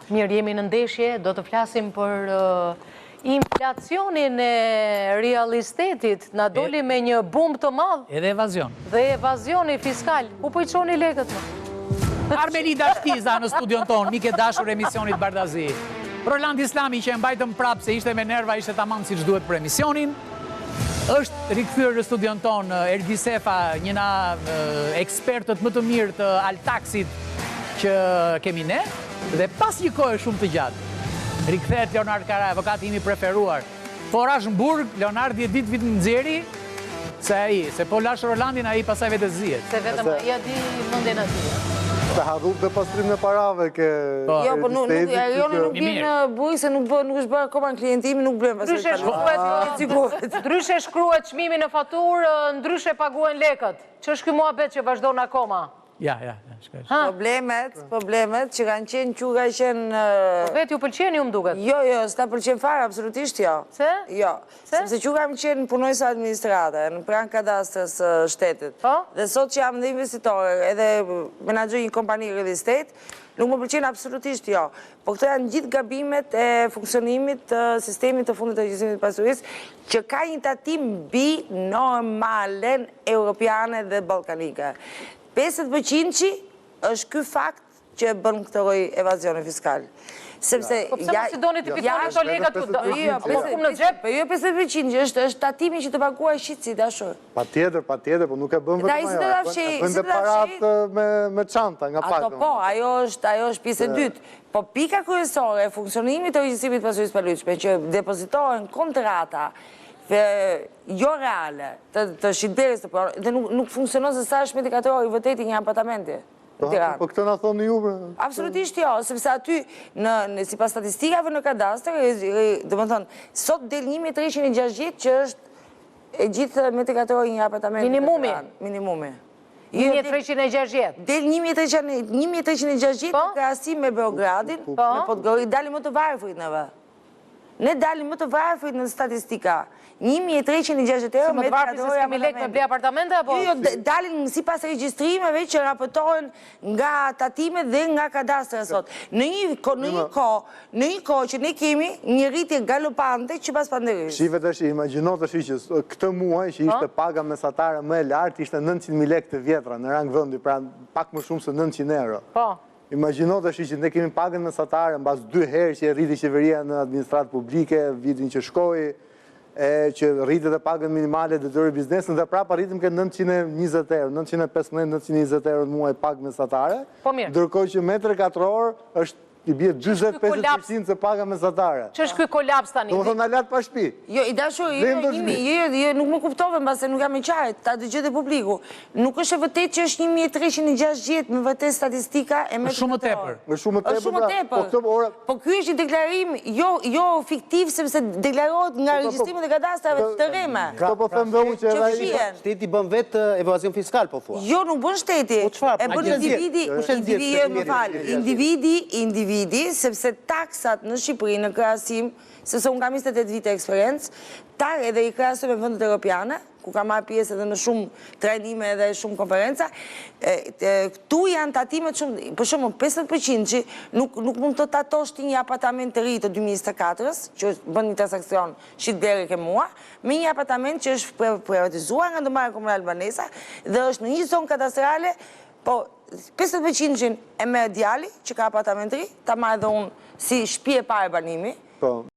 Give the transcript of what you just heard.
Mirë, jemi në ndeshje, do të flasim për inflacionin e realistetit. Na doli me një bumb të madh. Edhe evazion. Dhe evazioni fiskal. Ku po i çoni lekët më? Armelida Shtiza në studion tonë, mike dashur emisionit Bardazi. Roland Islami që e mbajtëm prapë se ishte me nerva, ishte tamam siç duhet për emisionin. Është rikthyer në studion tonë Erdi Sefa, njëna ekspertët më të mirë të Altaksit që kemi ne, dhe pas një kohë shumë të gjatë. Rikthehet Leonard Karaj, avokati imi preferuar. Forazh në burg, Leonard je ditë vit në nxjerri, se po lash Rolandin ai pasaj vetë zihet. Se vetëm ai ja di mendjen e tij. Se harrup dhe pastrim në parave ke... Jo, po nuk bim në buj, se nuk është bërë akoma në klientimi, nuk blem pasaj. Ndryshe shkruhet çmimi në faturë, ndryshe paguhen lekët. Ç'është ky muhabet që vazhdon akoma? Ja, shkoj. Problemet që kanë qenë quga qenë... Vetë ju pëlqeni më duket? Jo, s'ta pëlqen fare, absolutisht jo. Se? Jo, sepse quga më qenë punojse administrate, në pranë kadastrës shtetit. Dhe sot që jam dhe investitore, edhe menaxhoj një kompani real estate, nuk më pëlqen absolutisht jo. Po këto janë gjithë gabimet e funksionimit të sistemit të fundit të gjysmimit pasurisë, që ka një tatim bi normalen europiane dhe balkanike. 50% është ky fakt që bën këtë lloj evazioni fiskal. Sepse po pse mos i doni të fitoni këto lekët këtu? Jo, po në xhep. Po jo 50%, është tatimi që të paguaj shitsi dashur. Patjetër, po nuk e bën vetëm ajo. Bën dhe parat me çanta nga pak. Po, ajo është pjesë e dytë. Po pika kryesore e funksionimit të regjistrimit pasurisë paluçme që depozitohen kontrata jo reale, të shitderës të pronë, dhe nuk funksionon se sa është medikatorë i vëteti një apartamenti. Po këtë nga thonë ju? Absolutisht jo, sepse aty, si pas statistikave në kadastër, dhe më thonë, sot del 1360 që është e gjithë medikatorë i një apartamenti. Minimumi? Minimumi. 1360? Del 1360 në krahasim me Beogradin, me Podgorica, dalim më të varfrit nëve. Ne dalim më të varfrit në statistika. 1360 euro me medikatorë i lek me ble apartamente, apo? Jo, dalin si pas regjistrimeve që raportohen nga tatimet dhe nga kadastra sot. Në një kohë që ne kemi një rritje galopante që pas pandemijës. Shive të shi, imagjino të shi që këtë muaj që ishte paga mesatare më e lartë, ishte 900.000 lek të vjetra në rang vëndi, pra pak më shumë se 900 euro. Po. Imagjino të shi që ne kemi pagën mesatare në bas 2 herë që e rriti qeveria në administratë publike, vitin që shkoi, që rritet e pagën minimale dhe të biznesën dhe prapa rritim ke 920 euro, 915-920 euro në muaj pagë mesatare, ndërkohë që metre katror është i bje 25% se paga mesatare. Që është ky kolaps tani? Do më thonë alat pa shtëpi. Jo, i dashur, nuk më kuptove, mbase nuk jam e qartë, ta dëgjet e publiku. Nuk është e vërtet që është 1360 me vërtet statistika e me shumë të tepër. Shumë të tepër. Po ky është një deklarim jo fiktiv, sepse deklarohet nga regjistrimi dhe kadastrave të rreme. Këto po them dhe unë që shteti bën vetë evazion fiskal, po thua? Jo, nuk bën shteti. E bën individi, sepse taksat në Shqipëri në krahasim, sepse unë kam 28 vite eksperiencë, edhe i krahasoj me vendet europiane, ku kam marrë pjesë edhe në shumë trajnime dhe shumë konferenca, këtu janë tatimet shumë, për shumë 50% që nuk mund të tatosh ti një apartament të ri të 2024-ës, që bën një transakcion shitderi ke mua, me një apartament që është privatizuar nga Ndërmarrja Komunale Banesa dhe është në një zonë kadastrale, po 50% e me djali që ka apartament të ri, ta marrë dhe unë si shtëpi e parë banimi,